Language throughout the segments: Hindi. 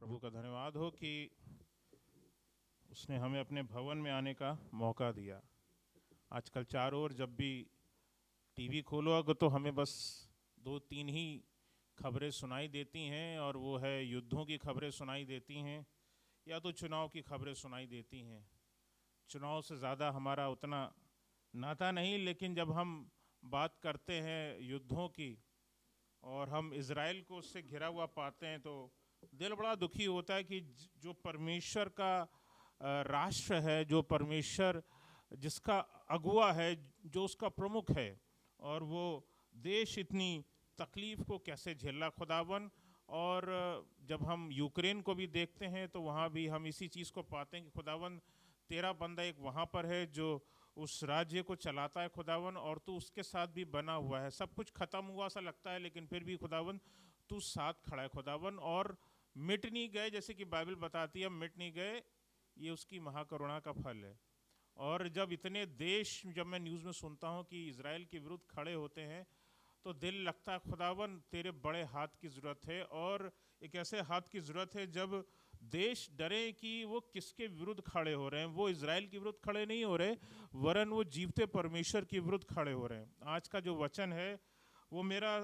प्रभु का धन्यवाद हो कि उसने हमें अपने भवन में आने का मौका दिया। आजकल चारों ओर जब भी टीवी खोलोगे तो हमें बस दो तीन ही खबरें सुनाई देती हैं, और वो है युद्धों की खबरें सुनाई देती हैं या तो चुनाव की खबरें सुनाई देती हैं। चुनाव से ज़्यादा हमारा उतना नाता नहीं, लेकिन जब हम बात करते हैं युद्धों की और हम इज़राइल को उससे घिरा हुआ पाते हैं तो दिल बड़ा दुखी होता है कि जो परमेश्वर का राष्ट्र है, जो परमेश्वर जिसका अगुआ है, जो उसका प्रमुख है, और वो देश इतनी तकलीफ़ को कैसे झेल रहा खुदावन। और जब हम यूक्रेन को भी देखते हैं तो वहाँ भी हम इसी चीज़ को पाते हैं कि खुदावन तेरा बंदा एक वहाँ पर है जो उस राज्य को चलाता है खुदावन, और तू उसके साथ भी बना हुआ है। सब कुछ ख़त्म हुआ सा लगता है लेकिन फिर भी खुदावन तू साथ खड़ा है खुदावन, और मिट नहीं गए, जैसे कि बाइबल बताती है मिट नहीं गए, ये उसकी महाकरुणा का फल है। और जब इतने देश, जब मैं न्यूज़ में सुनता हूँ कि इज़राइल के विरुद्ध खड़े होते हैं तो दिल लगता है खुदावन तेरे बड़े हाथ की ज़रूरत है, और एक ऐसे हाथ की ज़रूरत है जब देश डरे कि वो किसके विरुद्ध खड़े हो रहे हैं। वो इज़राइल के विरुद्ध खड़े नहीं हो रहे, वरन वो जीवते परमेश्वर के विरुद्ध खड़े हो रहे हैं। आज का जो वचन है वो मेरा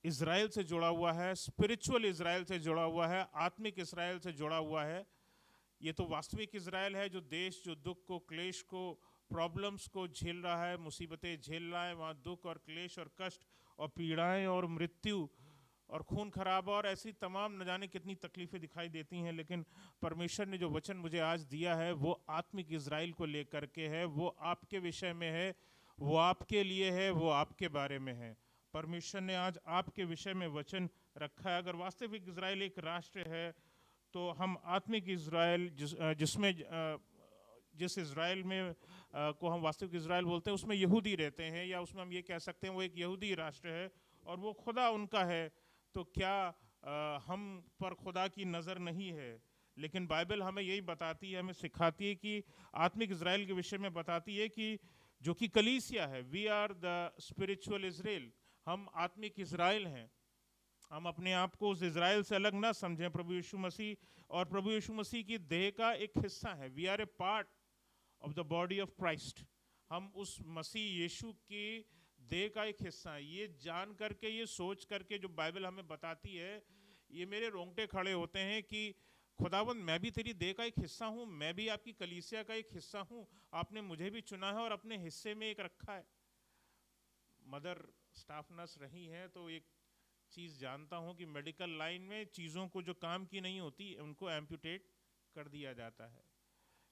इज़राइल से जुड़ा हुआ है, स्पिरिचुअल इज़राइल से जुड़ा हुआ है, आत्मिक इज़राइल से जुड़ा हुआ है। ये तो वास्तविक इज़राइल है जो देश, जो दुख को, क्लेश को, प्रॉब्लम्स को झेल रहा है, मुसीबतें झेल रहा है। वहाँ दुख और क्लेश और कष्ट और पीड़ाएं और मृत्यु और खून खराबा और ऐसी तमाम न जाने कितनी तकलीफ़ें दिखाई देती हैं, लेकिन परमेश्वर ने जो वचन मुझे आज दिया है वो आत्मिक इज़राइल को लेकर के है, वो आपके विषय में है, वो आपके लिए है, वो आपके बारे में है। परमेश्वर ने आज आपके विषय में वचन रखा है। अगर वास्तविक इज़राइल एक राष्ट्र है तो हम आत्मिक इज़राइल जिसमें जिस इज़राइल में को हम वास्तविक इज़राइल बोलते हैं उसमें यहूदी रहते हैं, या उसमें हम ये कह सकते हैं वो एक यहूदी राष्ट्र है और वो खुदा उनका है। तो क्या हम पर खुदा की नज़र नहीं है? लेकिन बाइबल हमें यही बताती है, हमें सिखाती है कि आत्मिक इज़राइल के विषय में बताती है कि जो कि कलीसिया है, we are the spiritual Israel, हम आत्मिक इज़राइल हैं। हम अपने आप को उस इज़राइल से अलग ना समझें। प्रभु यीशु मसीह और प्रभु यीशु मसीह की देह का एक हिस्सा है। We are a part of the body of Christ. हम उस मसीह यीशु की देह का एक हिस्सा है। ये जान करके, ये सोच करके जो बाइबल हमें बताती है, ये मेरे रोंगटे खड़े होते हैं कि खुदावंद मैं भी तेरी देह का एक हिस्सा हूँ, मैं भी आपकी कलीसिया का एक हिस्सा हूँ। आपने मुझे भी चुना है और अपने हिस्से में एक रखा है। मदर स्टाफ नर्स रही हैं तो एक चीज़ जानता हूँ कि मेडिकल लाइन में चीज़ों को जो काम की नहीं होती उनको एम्प्यूटेट कर दिया जाता है,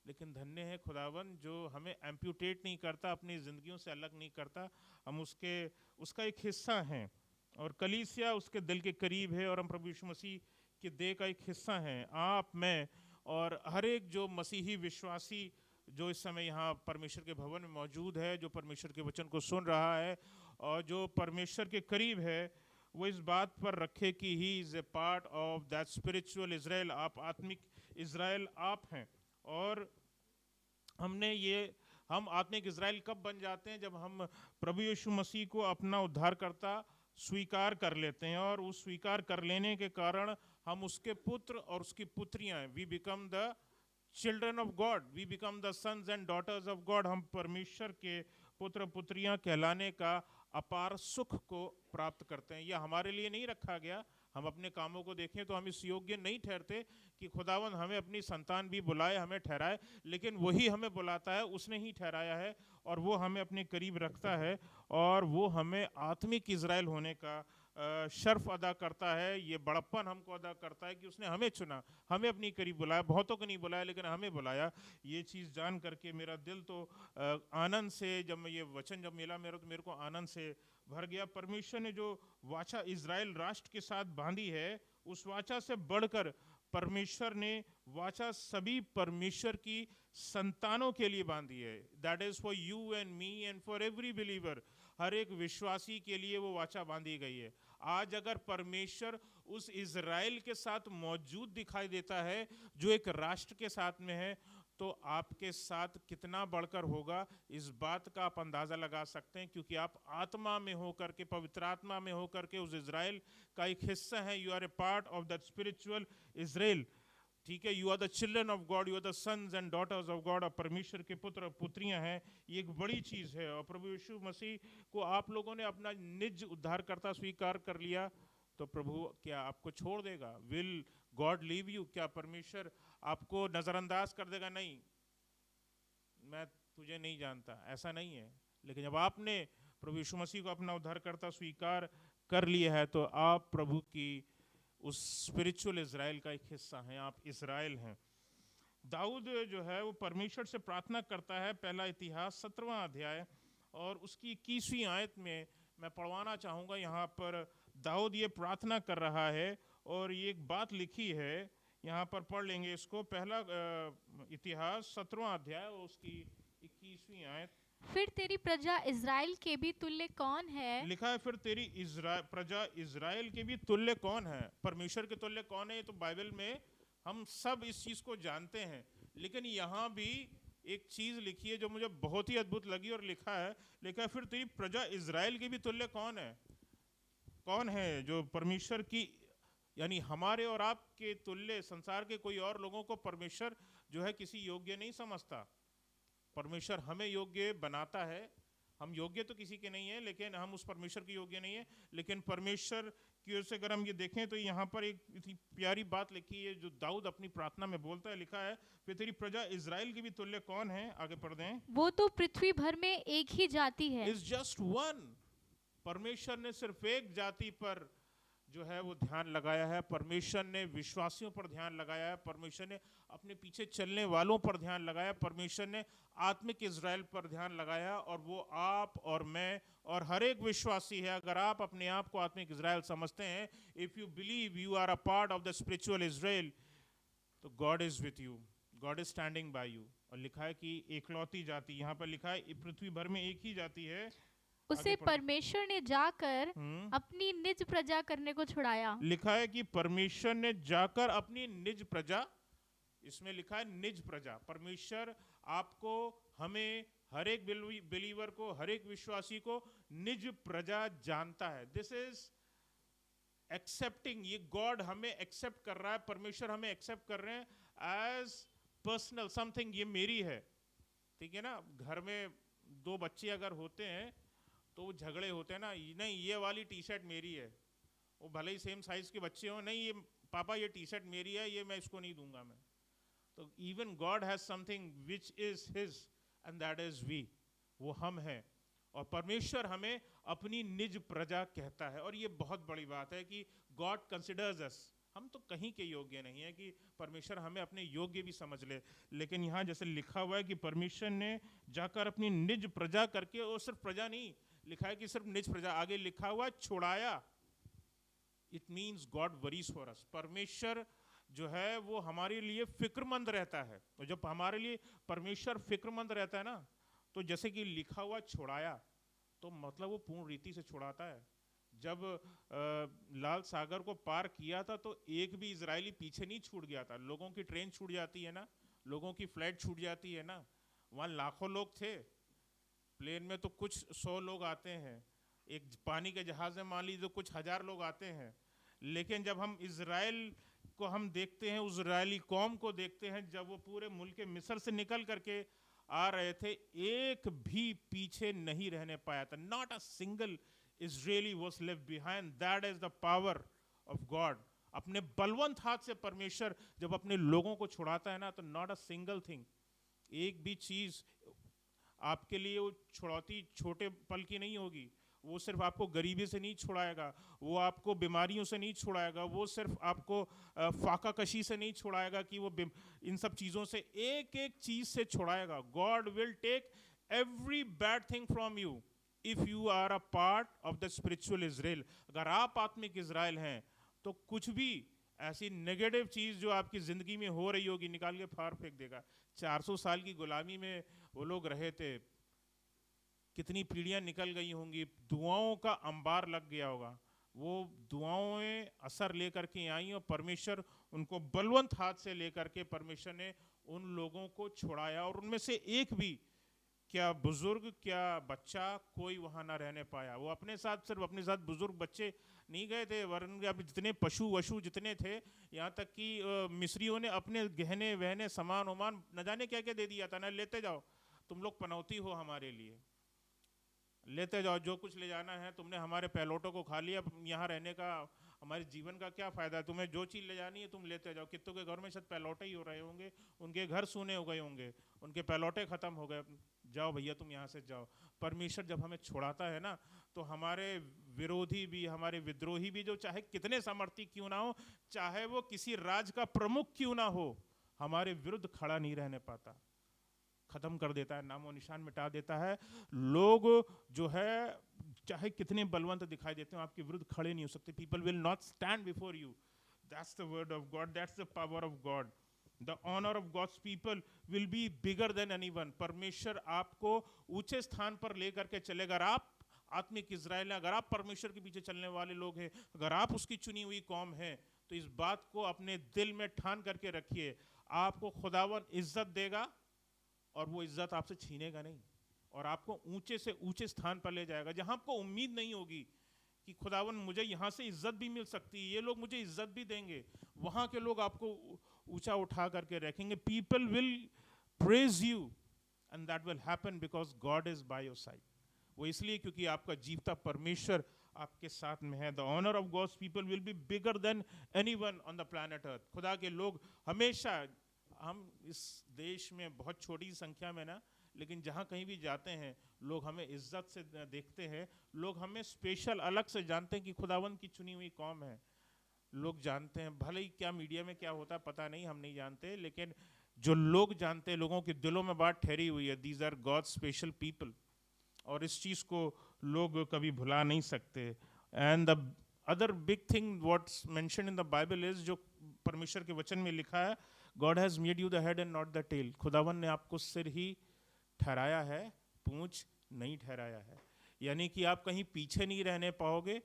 लेकिन धन्य है खुदावन जो हमें एम्प्यूटेट नहीं करता, अपनी ज़िंदगियों से अलग नहीं करता। हम उसका एक हिस्सा हैं और कलीसिया उसके दिल के करीब है, और हम प्रभु यीशु मसीह के देह का एक हिस्सा हैं। आप, मैं और हर एक जो मसीही विश्वासी जो इस समय यहाँ परमेश्वर के भवन में मौजूद है, जो परमेश्वर के वचन को सुन रहा है और जो परमेश्वर के करीब है, वो इस बात पर रखे कि he is a part of that spiritual Israel. आप आत्मिक इज़राइल आप हैं। और हम आत्मिक इज़राइल कब बन जाते हैं? जब हम प्रभु यीशु मसीह को अपना उद्धारकर्ता स्वीकार कर लेते हैं, और उस स्वीकार कर लेने के कारण हम उसके पुत्र और उसकी पुत्रियां हैं। We become the children of God, we become the sons and daughters of God. हम परमेश्वर के पुत्र पुत्रियां कहलाने का अपार सुख को प्राप्त करते हैं। यह हमारे लिए नहीं रखा गया। हम अपने कामों को देखें तो हम इस योग्य नहीं ठहरते कि खुदावन हमें अपनी संतान भी बुलाए, हमें ठहराए, लेकिन वही हमें बुलाता है, उसने ही ठहराया है और वो हमें अपने करीब रखता है, और वो हमें आत्मिक इज़राइल होने का शर्फ अदा करता है। ये बड़प्पन हमको अदा करता है कि उसने हमें चुना, हमें अपनी करीब बुलाया। बहुतों को नहीं बुलाया लेकिन हमें बुलाया। ये चीज़ जान करके मेरा दिल तो आनंद से, जब मैं ये वचन जब मिला मेरा, तो मेरे को आनंद से भर गया। परमेश्वर ने जो वाचा इज़राइल राष्ट्र के साथ बांधी है, उस वाचा से बढ़कर परमेश्वर ने वाचा सभी परमेश्वर की संतानों के लिए बांधी है। That is for you and me and for every believer. हर एक विश्वासी के लिए वो वाचा बांधी गई है। आज अगर परमेश्वर उस इज़राइल के साथ मौजूद दिखाई देता है जो एक राष्ट्र के साथ में है, तो आपके साथ कितना बढ़कर होगा, इस बात का आप अंदाज़ा लगा सकते हैं, क्योंकि आप आत्मा में होकर के, पवित्र आत्मा में होकर के उस इज़राइल का एक हिस्सा है। You are a part of that spiritual Israel, ठीक है। You are the children of God, you are the sons and daughters of God, और परमेश्वर के पुत्र और पुत्रियां हैं। ये एक बड़ी चीज़ है। और प्रभु यीशु मसीह को आप लोगों ने अपना निज उद्धारकर्ता स्वीकार कर लिया, तो प्रभु क्या आपको छोड़ देगा? Will God leave you? क्या परमेश्वर आपको नज़रअंदाज कर देगा? नहीं, मैं तुझे नहीं जानता, ऐसा नहीं है। लेकिन जब आपने प्रभु यीशु मसीह को अपना उद्धारकर्ता स्वीकार कर लिया है, तो आप प्रभु की उस स्पिरिचुअल इज़राइल का एक हिस्सा हैं, आप इज़राइल हैं। दाऊद जो है वो परमेश्वर से प्रार्थना करता है, पहला इतिहास 17वां अध्याय और उसकी 21वीं आयत में मैं पढ़वाना चाहूँगा। यहाँ पर दाऊद ये प्रार्थना कर रहा है और ये एक बात लिखी है, यहाँ पर पढ़ लेंगे इसको। पहला इतिहास 17वां अध्याय और उसकी 21वीं आयत। फिर तेरी प्रजा इज़राइल के भी तुल्य कौन है? लिखा है फिर तेरी प्रजा इज़राइल के भी तुल्य कौन है? परमेश्वर के तुल्य कौन है? ये तो बाइबल में हम सब इस चीज़ को जानते हैं, लेकिन यहाँ भी एक चीज़ लिखी है जो मुझे बहुत ही अद्भुत लगी। और लिखा है फिर तेरी प्रजा इज़राइल के भी तुल्य कौन है? कौन है जो परमेश्वर की, यानी हमारे और आपके तुल्य संसार के कोई और लोगों को परमेश्वर जो है किसी योग्य नहीं समझता। परमेश्वर हमें योग्य बनाता है। हम योग्य तो किसी के नहीं है, लेकिन हम उस परमेश्वर के योग्य नहीं है। लेकिन परमेश्वर की ओर से अगर हम ये देखें तो यहाँ पर एक इतनी प्यारी बात लिखी है जो दाऊद अपनी प्रार्थना में बोलता है। लिखा है फिर तेरी प्रजा इज़राइल की भी तुल्य कौन है? आगे पढ़ दें। वो तो पृथ्वी भर में एक ही जाति है। Is just one. परमेश्वर ने सिर्फ एक जाति पर जो है वो ध्यान लगाया है। परमेश्वर ने विश्वासियों पर ध्यान लगाया है। परमेश्वर ने अपने पीछे चलने वालों पर ध्यान लगाया। परमेश्वर ने आत्मिक इज़राइल पर ध्यान लगाया, और वो आप और मैं और हर एक विश्वासी है। अगर आप अपने आप को आत्मिक इज़राइल समझते हैं, if you believe you are a part of the spiritual Israel, तो God is with you, God is standing by you. और लिखा है कि एकलौती जाति, यहाँ पर लिखा है पृथ्वी भर में एक ही जाति है। उसे परमेश्वर ने जाकर अपनी निज प्रजा करने को छुड़ाया। लिखा है कि परमेश्वर ने जाकर अपनी निज प्रजा, इसमें लिखा है निज प्रजा। परमेश्वर आपको, हमें, हर एक बिलीवर को, हर एक विश्वासी को निज प्रजा जानता है। दिस इज एक्सेप्टिंग, ये गॉड हमें एक्सेप्ट कर रहा है। परमेश्वर हमें एक्सेप्ट कर रहे हैं एज पर्सनल समथिंग, ये मेरी है। ठीक है ना? घर में दो बच्चे अगर होते हैं तो वो झगड़े होते हैं ना, नहीं ये वाली टी शर्ट मेरी है। वो भले ही सेम साइज के बच्चे हों, नहीं ये पापा ये टी शर्ट मेरी है, ये मैं इसको नहीं दूंगा मैं। तो even God has something which is his and that is we, वो हम हैं। और परमेश्वर हमें अपनी निज प्रजा कहता है। और ये बहुत बड़ी बात है कि गॉड कंसिडर्स अस। हम तो कहीं के योग्य नहीं है कि परमेश्वर हमें अपने योग्य भी समझ ले। लेकिन यहाँ जैसे लिखा हुआ है कि परमेश्वर ने जाकर अपनी निज प्रजा करके, और सिर्फ प्रजा नहीं, लिखा है कि सिर्फ निज प्रजा, आगे लिखा हुआ छुड़ाया। It means God worries for us. परमेश्वर जो है वो हमारे लिए फिक्रमंद रहता है। और जब हमारे लिए परमेश्वर फिक्रमंद रहता है ना, तो जैसे कि लिखा हुआ छुड़ाया, तो मतलब वो पूर्ण रीति से छुड़ाता है। जब लाल सागर को पार किया था तो एक भी इजरायली पीछे नहीं छूट गया था। लोगों की ट्रेन छूट जाती है ना, लोगों की फ्लाइट छूट जाती है ना। वहाँ लाखों लोग थे, प्लेन में तो कुछ 100 लोग आते हैं, एक पानी के जहाज में मान लीजिए कुछ 1000 लोग आते हैं। लेकिन जब हम इजराइल को हम देखते हैं, इजरायली कौम को देखते हैं, जब वो पूरे मुल्क मिस्र से निकल करके आ रहे थे, एक भी पीछे नहीं रहने पाया था। Not a single Israeli was left behind. That is the power of God. अपने बलवंत हाथ से परमेश्वर जब अपने लोगों को छुड़ाता है ना, तो नॉट अ सिंगल थिंग, एक भी चीज आपके लिए वो छुड़ौती छोटे पल की नहीं होगी। वो सिर्फ आपको गरीबी से नहीं छुड़ाएगा, वो आपको बीमारियों से नहीं छुड़ाएगा, वो सिर्फ आपको फाका कशी से नहीं छुड़ाएगा कि वो इन सब चीज़ों से, एक एक चीज़ से छुड़ाएगा। God will take every bad thing from you if you are a part of the spiritual Israel. अगर आप आत्मिक इजराइल हैं तो कुछ भी ऐसी नेगेटिव चीज़ जो आपकी ज़िंदगी में हो रही होगी, निकाल के फाड़ फेंक देगा। 400 साल की गुलामी में वो लोग रहे थे, कितनी पीढ़ियां निकल गई होंगी, दुआओं का अंबार लग गया होगा। वो दुआएं असर लेकर के आई और परमेश्वर उनको बलवंत हाथ से लेकर के परमेश्वर ने उन लोगों को छुड़ाया, और उनमें से एक भी, क्या बुजुर्ग क्या बच्चा, कोई वहां ना रहने पाया। वो अपने साथ, सिर्फ अपने साथ बुजुर्ग बच्चे नहीं गए थे, वरन अब जितने पशु वशु जितने थे, यहाँ तक कि मिस्रियों ने अपने गहने वहने सामान उमान न जाने क्या क्या दे दिया था ना, लेते जाओ तुम लोग, पनौती हो हमारे लिए, लेते जाओ जो कुछ ले जाना है, तुमने हमारे पहलोटों को खा लिया, यहाँ रहने का हमारे जीवन का क्या फायदा है, तुम्हें जो चीज़ ले जानी है तुम लेते जाओ। कितनों के घर में शायद पहलौटे ही हो रहे होंगे, उनके घर सूने हो गए होंगे, उनके पहलौटे खत्म हो गए, जाओ भैया तुम यहाँ से जाओ। परमेश्वर जब हमें छुड़ाता है ना, तो हमारे विरोधी भी, हमारे विद्रोही भी, जो चाहे कितने सामर्थी क्यों ना हो, चाहे वो किसी राज का प्रमुख क्यों ना हो, हमारे विरुद्ध खड़ा नहीं रहने पाता, खत्म कर देता है, नामो निशान मिटा देता है। लोग जो है चाहे कितने बलवंत दिखाई देते हो, आपके विरुद्ध खड़े नहीं हो सकते। People will not stand before you. That's the word of God, that's the power of God. The honour of God's people will be bigger than anyone. परमेश्वर आपको ऊंचे स्थान पर लेकर के चलेगा। अगर आप आत्मिक इजराइल है, अगर आप परमेश्वर के पीछे चलने वाले लोग हैं, अगर आप उसकी चुनी हुई कौम है, तो इस बात को अपने दिल में ठान करके रखिए, आपको खुदावन इज्जत देगा, और वो इज्जत आपसे छीनेगा नहीं, और आपको ऊंचे से ऊंचे स्थान पर ले जाएगा, जहां आपको उम्मीद नहीं होगी कि खुदावन मुझे यहाँ से इज्जत भी मिल सकती है, ये लोग मुझे इज्जत भी देंगे। वहां के लोग आपको ऊंचा उठा करके रखेंगे। People will praise you, and that will happen because God is by your side. वो इसलिए क्योंकि आपका जीवता परमेश्वर आपके साथ में है। The honour of God's people will be bigger than anyone on the planet earth. खुदा के लोग हमेशा, हम इस देश में बहुत छोटी संख्या में ना, लेकिन जहाँ कहीं भी जाते हैं लोग हमें इज्जत से देखते हैं, लोग हमें स्पेशल अलग से जानते हैं कि खुदावंद की चुनी हुई कौम है। लोग जानते हैं, भले ही क्या मीडिया में क्या होता है पता नहीं, हम नहीं जानते, लेकिन जो लोग जानते हैं, लोगों के दिलों में बात ठहरी हुई है, these are God special people, और इस चीज़ को लोग कभी भुला नहीं सकते। And the other big thing what's mentioned in the Bible is, जो परमेश्वर के वचन में लिखा है, God has made you the head and not the tail। खुदावन ने आपको सिर ही ठहराया है, पूंछ नहीं ठहराया है। यानी कि आप कहीं पीछे नहीं रहने पाओगे।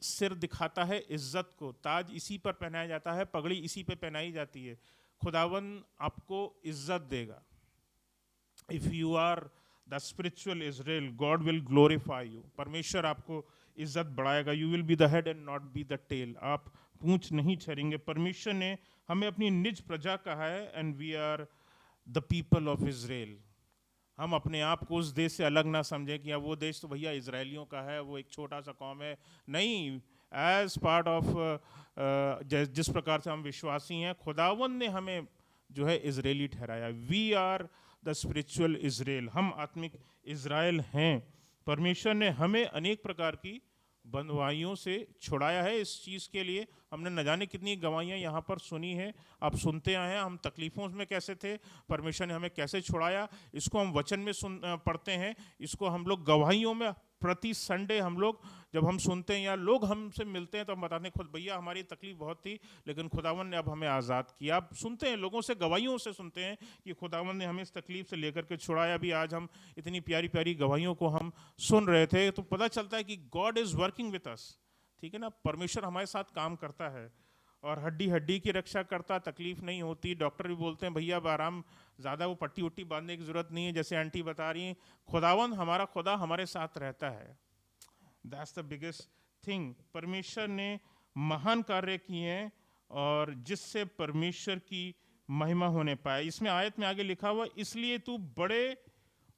सिर दिखाता है इज्जत को, ताज इसी पर पहनाया जाता है, पगड़ी इसी पे पहनाई जाती है। खुदावन आपको इज्जत देगा। If you are the spiritual Israel, God will glorify you. परमेश्वर आपको इज्जत बढ़ाएगा। You will be the head and not be the tail. आप पूंछ नहीं ठहरेंगे। परमेश्वर ने हमें अपनी निज प्रजा कहा है, and we are the people of Israel. हम अपने आप को उस देश से अलग ना समझें कि वो देश तो भैया इजरायलियों का है, वो एक छोटा सा कौम है। नहीं, एज पार्ट ऑफ जिस प्रकार से हम विश्वासी हैं, खुदावन ने हमें जो है इजरायली ठहराया। We are the spiritual Israel, हम आत्मिक इजराइल हैं। परमेश्वर ने हमें अनेक प्रकार की बंधुआइयों से छुड़ाया है। इस चीज़ के लिए हमने न जाने कितनी गवाहियाँ यहाँ पर सुनी है, आप सुनते आए हैं। हम तकलीफ़ों में कैसे थे, परमेश्वर ने हमें कैसे छुड़ाया, इसको हम वचन में पढ़ते हैं। इसको हम लोग गवाहियों में प्रति संडे हम लोग जब हम सुनते हैं या लोग हमसे मिलते हैं तो हम बताते हैं, खुद भैया हमारी तकलीफ बहुत थी, लेकिन खुदावन ने अब हमें आज़ाद किया। आप सुनते हैं, लोगों से गवाहियों से सुनते हैं कि खुदावन ने हमें इस तकलीफ से लेकर के छुड़ाया। भी आज हम इतनी प्यारी प्यारी गवाहियों को हम सुन रहे थे, तो पता चलता है कि God is working with us. ठीक है ना, परमेश्वर हमारे साथ काम करता है, और हड्डी हड्डी की रक्षा करता, तकलीफ नहीं होती। डॉक्टर भी बोलते हैं भैया अब आराम, ज़्यादा वो पट्टी उट्टी बांधने की ज़रूरत नहीं है, जैसे आंटी बता रही हैं। खुदावन, हमारा खुदा हमारे साथ रहता है। That's the biggest thing. परमेश्वर ने महान कार्य किए हैं, और जिससे परमेश्वर की महिमा होने पाए। इसमें आयत में आगे लिखा हुआ, इसलिए तू बड़े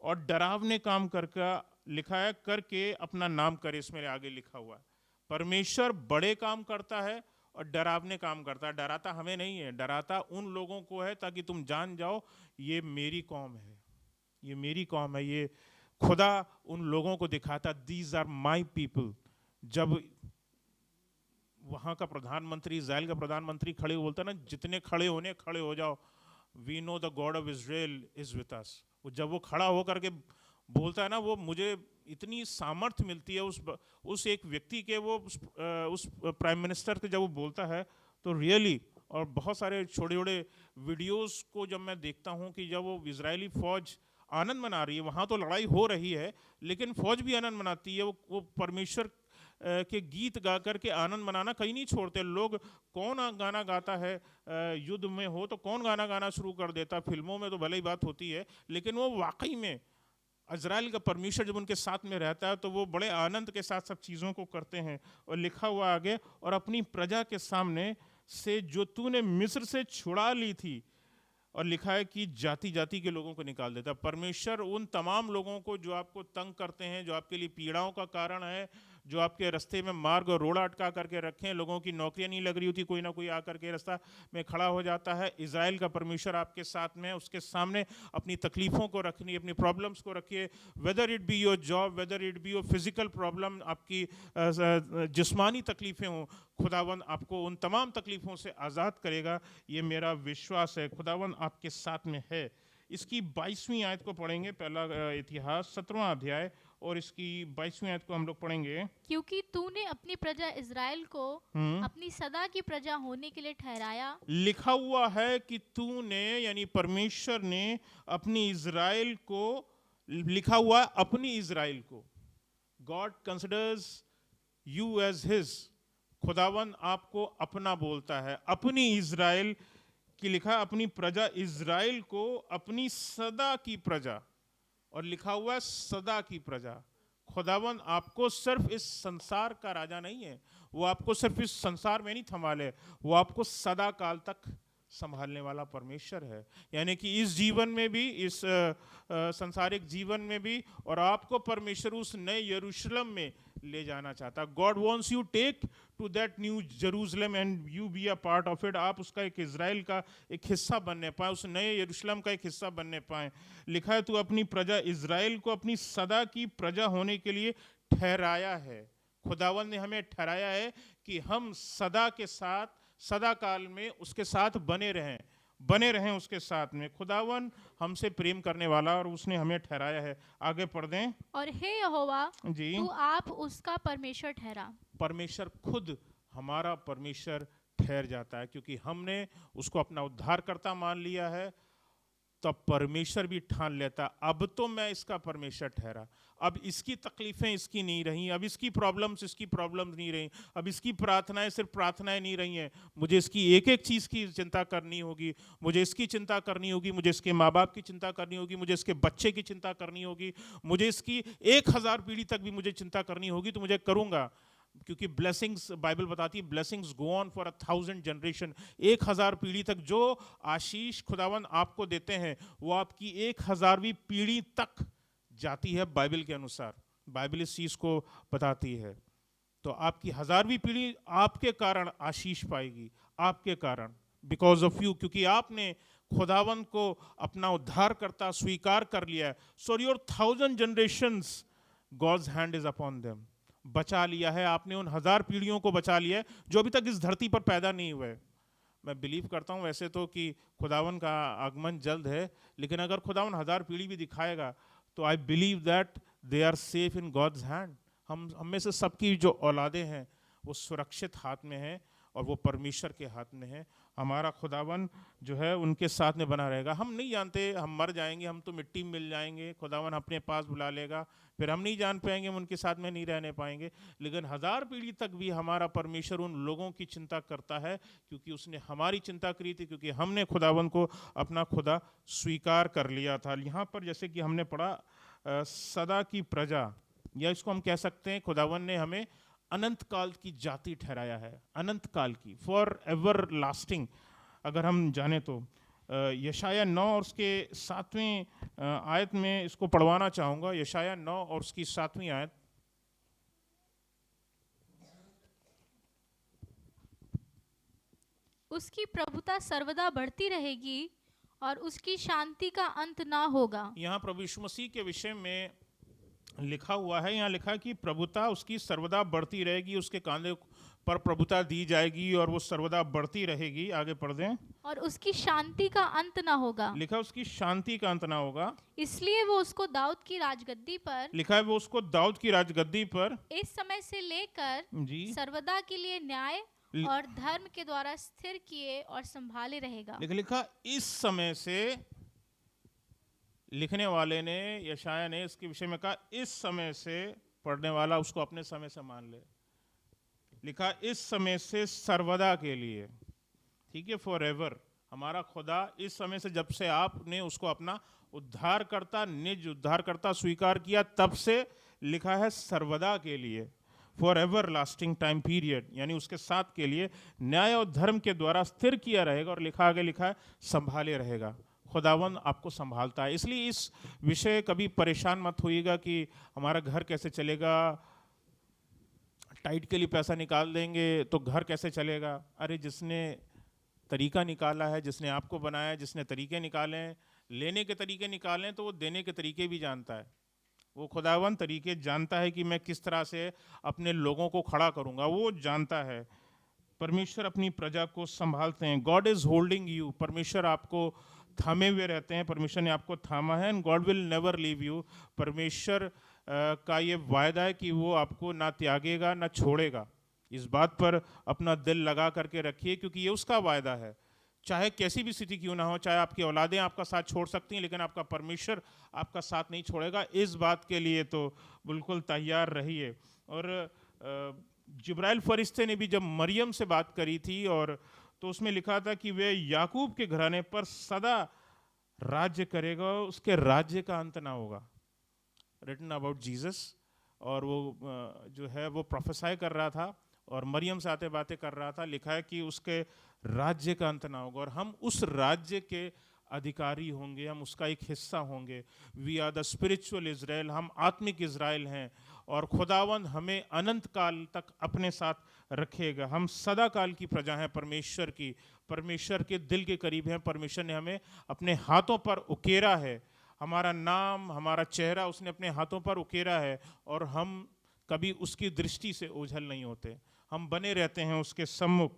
और डरावने काम करके, लिखा है करके अपना नाम करे। इसमें आगे लिखा हुआ है परमेश्वर बड़े काम करता है और डरावने काम करता है। डराता हमें नहीं है, डराता उन लोगों को है, ताकि तुम जान जाओ ये मेरी कौम है, ये मेरी कौम है। ये खुदा उन लोगों को दिखाता, दीज आर माई पीपल। जब वहाँ का प्रधानमंत्री, इजराइल का प्रधानमंत्री खड़े बोलता है ना, जितने खड़े होने खड़े हो जाओ, we know the God of Israel is with us. वो जब वो खड़ा होकर के बोलता है ना, वो मुझे इतनी सामर्थ्य मिलती है उस एक व्यक्ति के, वो उस प्राइम मिनिस्टर के, जब वो बोलता है तो रियली। और बहुत सारे छोटे छोटे वीडियोस को जब मैं देखता हूँ कि जब वो इजरायली फौज आनंद मना रही है, वहाँ तो लड़ाई हो रही है लेकिन फौज भी आनंद मनाती है, वो परमेश्वर के गीत गा कर के आनंद मनाना कहीं नहीं छोड़ते लोग। कौन गाना गाता है युद्ध में हो तो कौन गाना गाना शुरू कर देता, फिल्मों में तो भले ही बात होती है, लेकिन वो वाकई में इज़राइल का परमेश्वर जब उनके साथ में रहता है तो वो बड़े आनंद के साथ सब चीज़ों को करते हैं। और लिखा हुआ आगे, और अपनी प्रजा के सामने से जो तूने मिस्र से छुड़ा ली थी, और लिखा है कि जाति जाति के लोगों को निकाल देता। परमेश्वर उन तमाम लोगों को जो आपको तंग करते हैं, जो आपके लिए पीड़ाओं का कारण है, जो आपके रास्ते में मार्ग और रोड़ा अटका करके रखे हैं, लोगों की नौकरियां नहीं लग रही होती, कोई ना कोई आकर के रास्ता में खड़ा हो जाता है, इज़राइल का परमेश्वर आपके साथ में है। उसके सामने अपनी तकलीफ़ों को रखनी, अपनी प्रॉब्लम्स को रखिए, whether it be your job, whether it be your physical problem, आपकी जिस्मानी तकलीफ़ें हों, खुदावन आपको उन तमाम तकलीफ़ों से आज़ाद करेगा, ये मेरा विश्वास है। खुदावन आपके साथ में है। इसकी 22वीं आयत को पढ़ेंगे, पहला इतिहास 17वां अध्याय, और इसकी 22वीं आयत को हम लोग पढ़ेंगे। क्योंकि तूने अपनी प्रजा इज़राइल को अपनी सदा की प्रजा होने के लिए ठहराया। लिखा हुआ है कि तूने, यानी परमेश्वर ने अपनी इज़राइल को, लिखा हुआ है अपनी इज़राइल को, God considers you as his. खुदावन आपको अपना बोलता है, अपनी इज़राइल की, लिखा अपनी प्रजा इज़राइल को अपनी सदा की प्रजा, और लिखा हुआ है सदा की प्रजा। खुदावन आपको सिर्फ इस संसार का राजा नहीं है, वो आपको सिर्फ इस संसार में नहीं संभाले, वो आपको सदा काल तक संभालने वाला परमेश्वर है। यानी कि इस जीवन में भी, इस संसारिक जीवन में भी, और आपको परमेश्वर उस नए यरूशलेम में ले जाना चाहता। God wants you take to that new Jerusalem and you be a part of it. आप उसका एक इज़राइल का एक हिस्सा बनने पाए, उस नए यरूशलेम का एक हिस्सा बनने पाए। लिखा है तू अपनी प्रजा इज़राइल को अपनी सदा की प्रजा होने के लिए ठहराया है। खुदावन ने हमें ठहराया है कि हम सदा के साथ, सदा काल में उसके साथ बने रहें उसके साथ में। खुदावन हमसे प्रेम करने वाला, और उसने हमें ठहराया है। आगे पढ़ दें। और हे यहोवा, जी, तू आप उसका परमेश्वर ठहरा। परमेश्वर खुद हमारा परमेश्वर ठहर जाता है, क्योंकि हमने उसको अपना उद्धारकर्ता मान लिया है। तब परमेश्वर भी ठान लेता, अब तो मैं इसका परमेश्वर ठहरा, अब इसकी तकलीफें इसकी नहीं रही, अब इसकी प्रॉब्लम्स इसकी प्रॉब्लम्स नहीं रही, अब इसकी प्रार्थनाएं सिर्फ प्रार्थनाएं नहीं रही हैं, मुझे इसकी एक एक चीज़ की चिंता करनी होगी, मुझे इसकी चिंता करनी होगी, मुझे इसके माँ बाप की चिंता करनी होगी, मुझे इसके बच्चे की चिंता करनी होगी, मुझे इसकी 1000 पीढ़ी तक भी मुझे चिंता करनी होगी, तो मुझे करूँगा। क्योंकि ब्लेसिंग्स, बाइबल बताती है, blessings go on for 1000 generation. 1000 पीढ़ी तक जो आशीष खुदावन आपको देते हैं, वो आपकी 1000वीं पीढ़ी तक जाती है बाइबल के अनुसार। बाइबल इस चीज़ को बताती है। तो आपकी 1000वीं पीढ़ी आपके कारण आशीष पाएगी, आपके कारण, बिकॉज ऑफ यू, क्योंकि आपने खुदावन को अपना उद्धारकर्ता स्वीकार कर लिया है। So your 1000 generations, God's hand is upon them. बचा लिया है आपने, उन 1000 पीढ़ियों को बचा लिया है जो अभी तक इस धरती पर पैदा नहीं हुए। मैं बिलीव करता हूँ वैसे तो कि खुदावन का आगमन जल्द है, लेकिन अगर खुदावन 1000 पीढ़ी भी दिखाएगा तो I believe that they are safe in God's hand. हम में से सबकी जो औलादें हैं वो सुरक्षित हाथ में हैं, और वो परमेश्वर के हाथ में है। हमारा खुदावन जो है उनके साथ में बना रहेगा। हम नहीं जानते, हम मर जाएंगे, हम तो मिट्टी में मिल जाएंगे, खुदावन अपने पास बुला लेगा, फिर हम नहीं जान पाएंगे, हम उनके साथ में नहीं रहने पाएंगे। लेकिन 1000 पीढ़ी तक भी हमारा परमेश्वर उन लोगों की चिंता करता है, क्योंकि उसने हमारी चिंता करी थी, क्योंकि हमने खुदावन को अपना खुदा स्वीकार कर लिया था। यहाँ पर जैसे कि हमने पढ़ा सदा की प्रजा, या इसको हम कह सकते हैं खुदावन ने हमें अनंत काल की जाति ठहराया है, अनंत काल की, फॉर एवर लास्टिंग। अगर हम जाने तो यशाया 9 और उसके 7वें आयत में इसको पढ़वाना चाहूँगा। यशाया 9 और उसकी 7वीं आयत। उसकी प्रभुता सर्वदा बढ़ती रहेगी और उसकी शांति का अंत ना होगा। यहाँ प्रभु यीशु मसीह के विषय में लिखा हुआ है, यहाँ लिखा है कि प्रभुता उसकी सर्वदा बढ़ती रहेगी, उसके कांधे पर प्रभुता दी जाएगी और वो सर्वदा बढ़ती रहेगी। आगे पढ़ दें। और उसकी शांति का अंत ना होगा। लिखा उसकी शांति का अंत ना होगा, इसलिए वो उसको दाऊद की राजगद्दी पर, लिखा है वो उसको दाऊद की राजगद्दी पर इस समय से लेकर जी सर्वदा के लिए न्याय और धर्म के द्वारा स्थिर किए और संभाले रहेगा। लिखा इस समय से, लिखने वाले ने, यशाया ने इसके विषय में कहा इस समय से। पढ़ने वाला उसको अपने समय से मान ले। लिखा इस समय से सर्वदा के लिए, ठीक है, फॉर एवर। हमारा खुदा इस समय से, जब से आपने उसको अपना उद्धारकर्ता, निज उद्धारकर्ता स्वीकार किया, तब से लिखा है सर्वदा के लिए, for ever lasting time period, यानी उसके साथ के लिए न्याय और धर्म के द्वारा स्थिर किया रहेगा। और लिखा आगे लिखा है संभाले रहेगा। खुदावन आपको संभालता है। इसलिए इस विषय कभी परेशान मत होइएगा कि हमारा घर कैसे चलेगा, टाइट के लिए पैसा निकाल देंगे तो घर कैसे चलेगा। अरे जिसने तरीका निकाला है, जिसने आपको बनाया है, जिसने तरीके निकाले हैं, लेने के तरीके निकाले हैं, तो वो देने के तरीके भी जानता है। वो खुदावन तरीके जानता है कि मैं किस तरह से अपने लोगों को खड़ा करूंगा, वो जानता है। परमेश्वर अपनी प्रजा को संभालते हैं। गॉड इज होल्डिंग यू, परमेश्वर आपको थामे हुए रहते हैं, परमेश्वर ने आपको थामा है। And God will never leave you, परमेश्वर का ये वायदा है कि वो आपको ना त्यागेगा ना छोड़ेगा। इस बात पर अपना दिल लगा करके रखिए, क्योंकि ये उसका वायदा है। चाहे कैसी भी स्थिति क्यों ना हो, चाहे आपकी औलादें आपका साथ छोड़ सकती हैं, लेकिन आपका परमेश्वर आपका साथ नहीं छोड़ेगा। इस बात के लिए तो बिल्कुल तैयार रहिए। और जिब्राइल फरिश्ते ने भी जब मरियम से बात करी थी, और तो उसमें लिखा था कि वे याकूब के घराने पर सदा राज्य करेगा, उसके राज्य का अंत ना होगा। Written about Jesus. और वो जो है वो प्रोफेसाई कर रहा था और मरियम से आते बातें कर रहा था। लिखा है कि उसके राज्य का अंत ना होगा, और हम उस राज्य के अधिकारी होंगे, हम उसका एक हिस्सा होंगे। We are the spiritual Israel, हम आत्मिक इज़राइल हैं, और खुदावंद हमें अनंत काल तक अपने साथ रखेगा। हम सदा काल की प्रजा हैं परमेश्वर की, परमेश्वर के दिल के करीब हैं। परमेश्वर ने हमें अपने हाथों पर उकेरा है, हमारा नाम, हमारा चेहरा उसने अपने हाथों पर उकेरा है, और हम कभी उसकी दृष्टि से ओझल नहीं होते, हम बने रहते हैं उसके सम्मुख।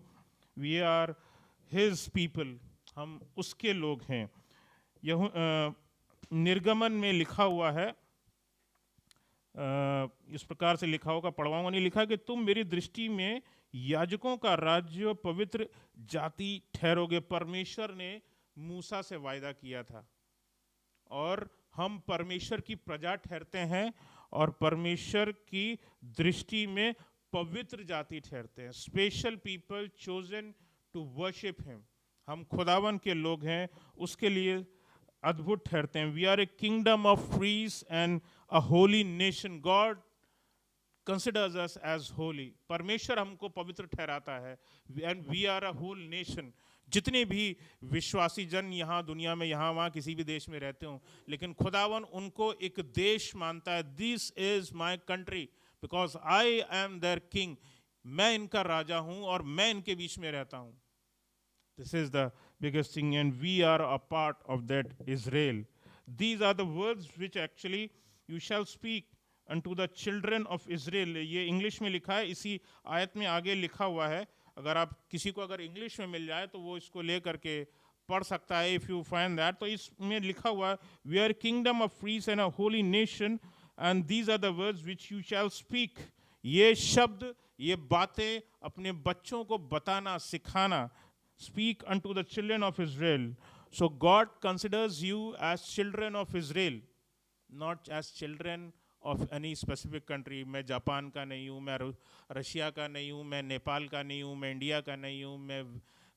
वी आर हिज पीपल, हम उसके लोग हैं। यह निर्गमन में लिखा हुआ है, इस प्रकार से लिखा होगा, पढ़वाऊंगा नहीं। लिखा कि तुम मेरी दृष्टि में याजकों का राज्य, पवित्र जाति ठहरोगे। परमेश्वर ने मूसा से वायदा किया था, और हम परमेश्वर की प्रजा ठहरते हैं, और परमेश्वर की दृष्टि में पवित्र जाति ठहरते हैं। Special people chosen to worship him, हम खुदावन के लोग हैं, उसके लिए अद्भुत ठहरते हैं। We are a kingdom of priest and a holy nation, God considers us as holy, परमेश्वर हमको पवित्र ठहराता है। And we are a whole nation. जितने भी विश्वासी जन यहाँ दुनिया में, यहाँ वहाँ किसी भी देश में रहते हों, लेकिन खुदावन उनको एक देश मानता है। This is my country because I am there king, मैं इनका राजा हूँ और मैं इनके बीच में रहता हूँ। This is the biggest thing, and we are a part of that Israel. These are the words which actually you shall speak unto the children of Israel. ये इंग्लिश में लिखा है, इसी आयत में आगे लिखा हुआ है। अगर आप किसी को अगर इंग्लिश में मिल जाए तो वो इसको ले करके पढ़ सकता है, इफ़ यू फाइंड दैट। तो इसमें लिखा हुआ है, we are kingdom of priest and a holy nation, and these are the words which you shall speak. ये शब्द, ये बातें अपने बच्चों को बताना, सिखाना। Speak unto the children of Israel. So God considers you as children of Israel, not as children of any specific country. मैं जापान का नहीं हूँ, मैं रशिया का नहीं हूँ, मैं नेपाल का नहीं हूँ, मैं इंडिया का नहीं हूँ, मैं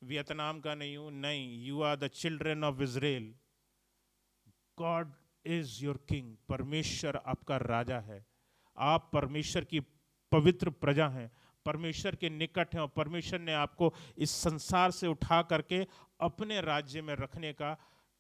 वियतनाम का नहीं हूँ। नहीं, you are the children of Israel. God is your king. परमेश्वर आपका राजा है, आप परमेश्वर की पवित्र प्रजा हैं, परमेश्वर के निकट हैं, और परमेश्वर ने आपको इस संसार से उठा करके अपने राज्य में रखने का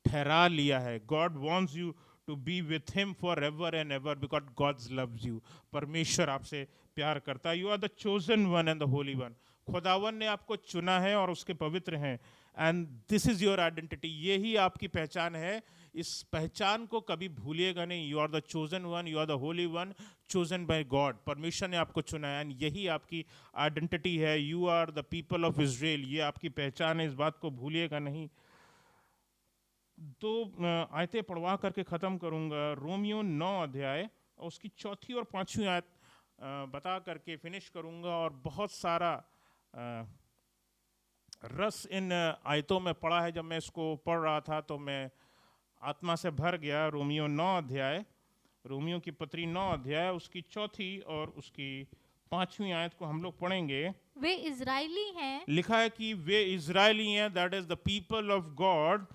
ठहरा लिया है। God wants you to be with him for ever and ever because God loves you. परमेश्वर आपसे प्यार करता है। You are the chosen one and the holy one. खुदावन ने आपको चुना है और उसके पवित्र हैं। And this is your identity, यही आपकी पहचान है। इस पहचान को कभी भूलिएगा नहीं। You are the chosen one, you are the holy one, chosen by God. परमेश्वर ने आपको चुना है, एंड यही आपकी आइडेंटिटी है। You are the people of Israel, ये आपकी पहचान है, इस बात को भूलिएगा नहीं। तो आयतें पढ़वा करके ख़त्म करूँगा। रोमियो 9 अध्याय और उसकी 4 और 5 आयत बता करके फिनिश करूँगा। और बहुत सारा रस इन आयतों में पड़ा है। जब मैं इसको पढ़ रहा था तो मैं आत्मा से भर गया। रोमियो 9 अध्याय, रोमियो की पत्री 9 अध्याय, उसकी 4 और उसकी 5वीं आयत को हम लोग पढ़ेंगे। वे इजरायली हैं लिखा है कि वे इजरायली हैं, that is the people of God.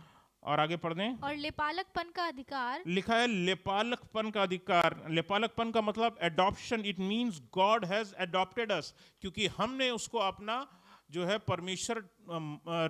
और आगे पढ़ दें। और लेपालकपन का अधिकार लिखा है लेपालकपन का अधिकार। लेपालकपन का मतलब adoption, it means God has adopted us, क्योंकि हमने उसको अपना जो है परमेश्वर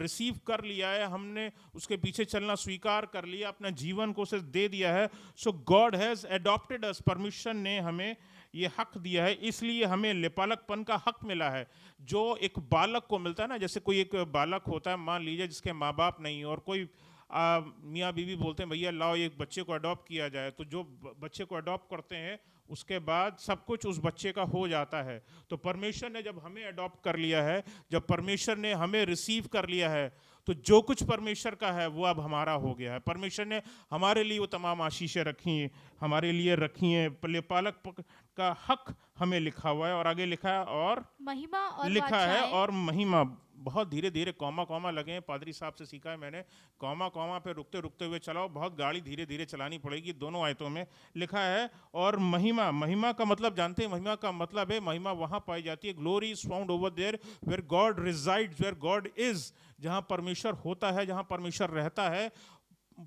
रिसीव कर लिया है, हमने उसके पीछे चलना स्वीकार कर लिया, अपना जीवन को उसे दे दिया है। सो गॉड हैज एडॉप्टेड अस, परमेश्वर ने हमें ये हक दिया है, इसलिए हमें लेपालकपन का हक मिला है, जो एक बालक को मिलता है ना। जैसे कोई एक बालक होता है, मान लीजिए जिसके माँ बाप नहीं हो, और कोई मियाँ बीवी बोलते हैं भैया लाओ एक बच्चे को अडॉप्ट किया जाए, तो जो बच्चे को अडॉप्ट करते हैं उसके बाद सब कुछ उस बच्चे का हो जाता है। तो परमेश्वर ने जब हमें अडॉप्ट कर लिया है, जब परमेश्वर ने हमें रिसीव कर लिया है, तो जो कुछ परमेश्वर का है वो अब हमारा हो गया है। परमेश्वर ने हमारे लिए वो तमाम आशीषें रखी हैं, हमारे लिए रखी हैं। लेपालक का हक हमें लिखा हुआ है। और आगे लिखा है और महिमा और लिखा है वाचाएं। और महिमा। बहुत धीरे धीरे कॉमा कॉमा लगे हैं, पादरी साहब से सीखा है मैंने, कॉमा कॉमा पे रुकते रुकते हुए चलाओ, बहुत गाड़ी धीरे धीरे चलानी पड़ेगी। दोनों आयतों में लिखा है और महिमा। महिमा का मतलब जानते हैं? महिमा का मतलब है, महिमा वहां पाई जाती है, glory is found over there where God resides, where God is, जहां परमेश्वर होता है, जहां परमेश्वर रहता है,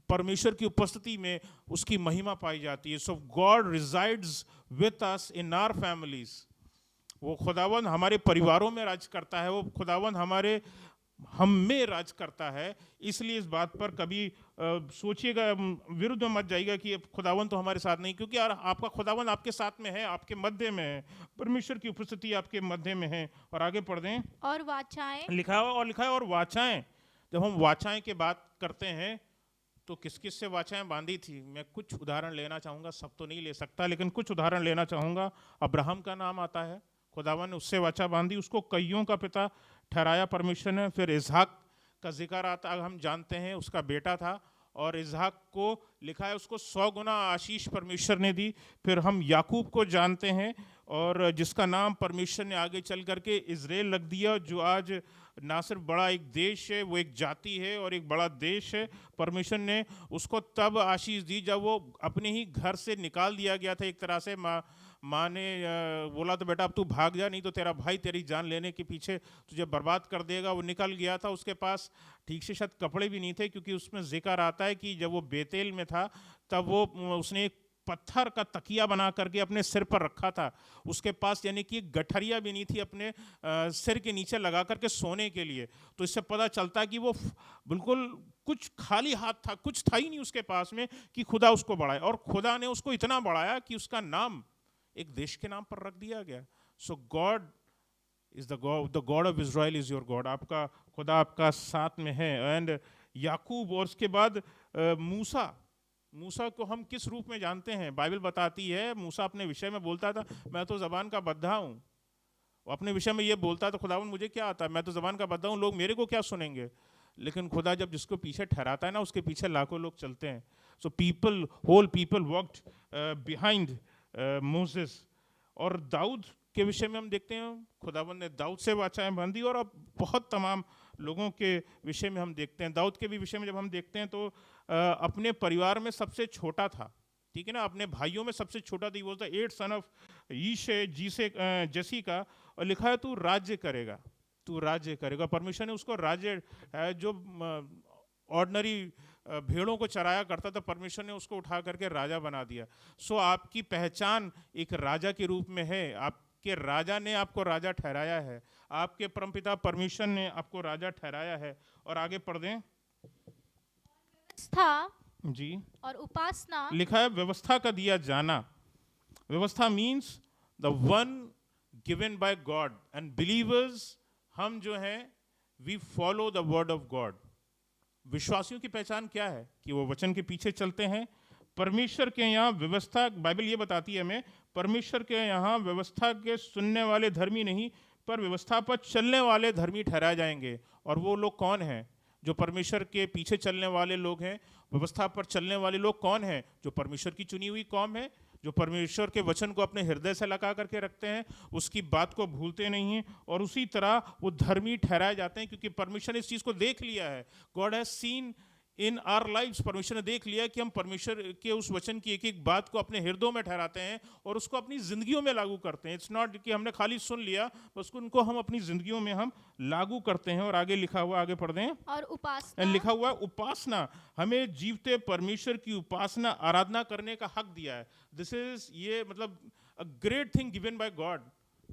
परमेश्वर की उपस्थिति में उसकी महिमा पाई जाती है। So God resides with us in our families. वो खुदावंद हमारे परिवारों में राज करता है, वो खुदावंद हमारे हम में राज करता है। इसलिए इस बात पर कभी सोचिएगा, विरुद्ध में मत जाइएगा कि खुदावंद तो हमारे साथ नहीं, क्योंकि यार आपका खुदावंद आपके साथ में है, आपके मध्य में है, परमेश्वर की उपस्थिति आपके मध्य में है। और आगे पढ़ दें। और वाचाएं। लिखा है और वाचाएं। जब हम वाचाएं की बात करते हैं तो किस किस से वाचाएं बांधी थी, मैं कुछ उदाहरण लेना चाहूँगा, सब तो नहीं ले सकता लेकिन कुछ उदाहरण लेना चाहूँगा। अब्राहम का नाम आता है, खुदावन ने उससे वाचा बांधी, उसको कईयों का पिता ठहराया परमेश्वर ने। फिर इसहाक का जिक्र आता है, हम जानते हैं उसका बेटा था, और इसहाक को लिखा है उसको 100 गुना आशीष परमेश्वर ने दी। फिर हम याकूब को जानते हैं, और जिसका नाम परमेश्वर ने आगे चल करके इज़राइल रख दिया, जो आज ना सिर्फ बड़ा एक देश है, वो एक जाति है और एक बड़ा देश है। परमेश्वर ने उसको तब आशीष दी जब वो अपने ही घर से निकाल दिया गया था एक तरह से। माँ ने बोला तो बेटा अब तू भाग जा, नहीं तो तेरा भाई तेरी जान लेने के पीछे तुझे बर्बाद कर देगा। वो निकल गया था, उसके पास ठीक से शायद कपड़े भी नहीं थे, क्योंकि उसमें जिक्र आता है कि जब वो बेतेल में था तब वो उसने एक पत्थर का तकिया बना करके अपने सिर पर रखा था। उसके पास यानी कि गठरिया भी नहीं थी अपने सिर के नीचे लगा करके सोने के लिए। तो इससे पता चलता है कि वो बिल्कुल कुछ खाली हाथ था, कुछ था ही नहीं उसके पास में कि खुदा उसको बढ़ाए। और खुदा ने उसको इतना बढ़ाया कि उसका नाम एक देश के नाम पर रख दिया गया। So God is the God of Israel is your God. आपका खुदा आपका साथ में है। एंड याकूब, और उसके बाद मूसा को हम किस रूप में जानते हैं? बाइबल बताती है, मूसा अपने विषय में बोलता था मैं तो ज़बान का बद्धा हूँ। वो अपने विषय में ये बोलता था खुदावन मुझे क्या आता है, मैं तो ज़बान का बद्धा हूँ, लोग मेरे को क्या सुनेंगे। लेकिन खुदा जब जिसको पीछे ठहराता है ना, उसके पीछे लाखों लोग चलते हैं। So whole people walked behind Moses. और दाऊद के विषय में हम देखते हैं खुदावन ने दाऊद से वाचाएं बांधी, और अब बहुत तमाम लोगों के विषय में हम देखते हैं। दाऊद के भी विषय में जब हम देखते हैं तो अपने परिवार में सबसे छोटा था, ठीक है ना, अपने भाइयों में सबसे छोटा था। वो था 8th सन ऑफ जसी का। और लिखा है तू राज्य करेगा, तू राज्य करेगा। परमेश्वर ने उसको राज्य, जो ऑर्डिनरी भेड़ों को चराया करता था, परमेश्वर ने उसको उठा करके राजा बना दिया। सो आपकी पहचान एक राजा के रूप में है। आपके राजा ने आपको राजा ठहराया है, आपके परमपिता परमेश्वर ने आपको राजा ठहराया है। और आगे पढ़ दें। व्यवस्था जी, और उपासना। लिखा है व्यवस्था का दिया जाना। व्यवस्था means the one given by God, and believers हम जो हैं we follow the word of God. विश्वासियों की पहचान क्या है? कि वो वचन के पीछे चलते हैं। परमेश्वर के यहाँ व्यवस्था, बाइबल ये बताती है हमें, परमेश्वर के यहाँ व्यवस्था के सुनने वाले धर्मी नहीं, पर व्यवस्था पर चलने वाले धर्मी ठहराए जाएंगे। और वो लोग कौन हैं? जो परमेश्वर के पीछे चलने वाले लोग हैं। व्यवस्था पर चलने वाले लोग कौन हैं? जो परमेश्वर की चुनी हुई कौम है, जो परमेश्वर के वचन को अपने हृदय से लगा करके रखते हैं, उसकी बात को भूलते नहीं हैं, और उसी तरह वो धर्मी ठहराए जाते हैं, क्योंकि परमेश्वर ने इस चीज़ को देख लिया है। God has seen in our lives परमेश्वर ने देख लिया कि हम परमेश्वर के उस वचन की एक एक बात को अपने हृदयों में ठहराते हैं और उसको अपनी जिंदगियों में लागू करते हैं। इट्स नॉट कि हमने खाली सुन लिया, बस उनको हम अपनी जिंदगियों में हम लागू करते हैं। और आगे लिखा हुआ, आगे पढ़ दें। और एंड उपासना लिखा हुआ है उपासना, हमें जीवते परमेश्वर की उपासना आराधना करने का हक दिया है। दिस इज, ये मतलब a great thing given by God.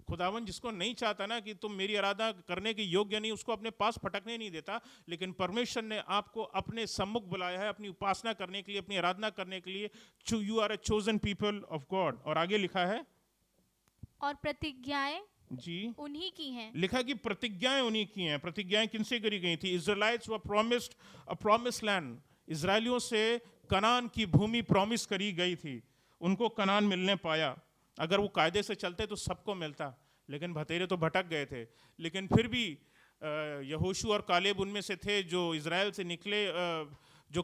खुदावन जिसको नहीं चाहता ना कि तुम मेरी आराधना करने के योग्य नहीं, उसको अपने पास फटकने नहीं देता, लेकिन परमेश्वर ने आपको अपने सम्मुख बुलाया है अपनी उपासना करने के लिए, अपनी आराधना करने के लिए। You are a chosen people of God. और आगे लिखा है, और प्रतिज्ञाएं जी उन्हीं की हैं। लिखा कि प्रतिज्ञाएं उन्हीं की हैं। प्रतिज्ञाएं किनसे करी गई थी? Israels were promised a promise land. इजराइलियों से कनान की भूमि प्रॉमिस करी गई थी, उनको कनान मिलने पाया। अगर वो कायदे से चलते तो सबको मिलता, लेकिन भतेरे तो भटक गए थे। लेकिन फिर भी यहोशू और कालेब उनमें से थे जो इजराइल से निकले, जो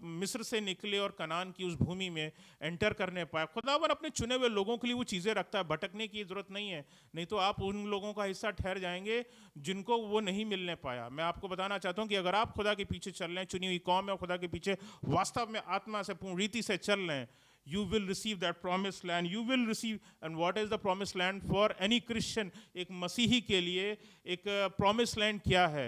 मिस्र से निकले और कनान की उस भूमि में एंटर करने पाए। खुदावन अपने चुने हुए लोगों के लिए वो चीज़ें रखता है, भटकने की जरूरत नहीं है, नहीं तो आप उन लोगों का हिस्सा ठहर जाएंगे जिनको वो नहीं मिलने पाया। मैं आपको बताना चाहता हूँ कि अगर आप खुदा के पीछे चल रहे हैं, चुनी हुई कौम है, खुदा के पीछे वास्तव में आत्मा से पूर्ण रीति से चल रहे हैं, you will receive that promised land. You will receive, and what is the promised land for any Christian? एक मसीही के लिए एक promised land क्या है?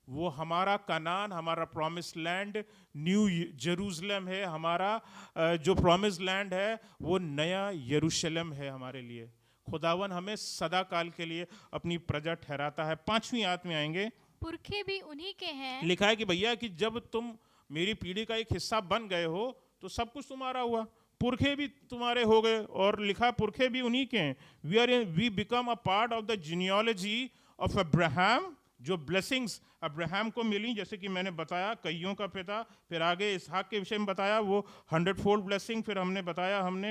वो हमारा कनान, हमारा promised land न्यू जेरूसलम है। हमारा जो promised land है वो नया यरूशलेम है हमारे लिए। खुदावन हमें सदा काल के लिए अपनी प्रजा ठहराता है। 5वीं आयत में आएंगे, पुरखे भी उन्हीं के हैं। लिखा है कि भैया कि जब तुम मेरी पीढ़ी का एक हिस्सा बन गए हो तो सब कुछ तुम्हारा हुआ, पुरखे भी तुम्हारे हो गए। और लिखा पुरखे भी उन्हीं के हैं। We become a part of the genealogy of Abraham. जो ब्लेसिंग्स अब्राहम को मिली, जैसे कि मैंने बताया, कईयों का पिता, फिर आगे इसहाक के विषय में बताया वो 100-fold ब्लेसिंग, फिर हमने बताया, हमने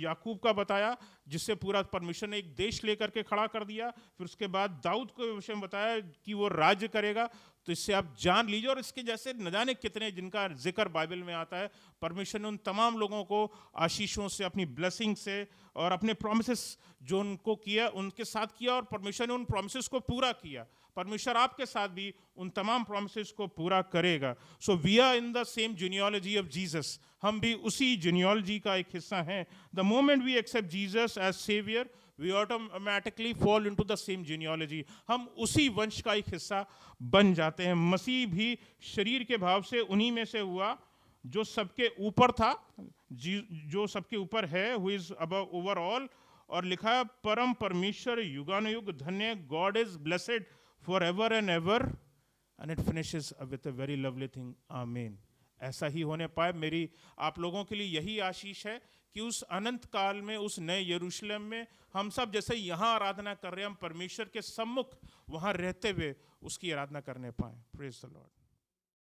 याकूब का बताया जिससे पूरा परमेश्वर ने एक देश लेकर के खड़ा कर दिया। फिर उसके बाद दाऊद के विषय में बताया कि वो राज्य करेगा। तो इससे आप जान लीजिए, और इसके जैसे न जाने कितने जिनका जिक्र बाइबल में आता है। परमेश्वर ने उन तमाम लोगों को आशीषों से, अपनी ब्लेसिंग से और अपने प्रोमिसेस जो उनको किया उनके साथ किया, और परमेश्वर ने उन प्रोमिसेस को पूरा किया। परमेश्वर आपके साथ भी उन तमाम प्रोमिसेस को पूरा करेगा। So we are in the same genealogy of Jesus. हम भी उसी जीनियोलॉजी का एक हिस्सा हैं। The moment we accept Jesus as saviour, we automatically fall into the same genealogy. हम उसी वंश का एक हिस्सा बन जाते हैं। मसीह भी शरीर के भाव से उन्हीं में से हुआ जो सबके ऊपर था, जो सबके ऊपर है, who is above over all। और लिखा है परम परमेश्वर युगानुयुग धन्य, God is blessed forever and ever। And it finishes with a very lovely thing, Amen। ऐसा ही होने पाए। मेरी आप लोगों के लिए यही आशीष है कि उस अनंत काल में, उस नए यरूशलेम में, हम सब जैसे यहाँ आराधना कर रहे हैं, हम परमेश्वर के सम्मुख वहाँ रहते हुए उसकी आराधना करने पाए। Praise the Lord.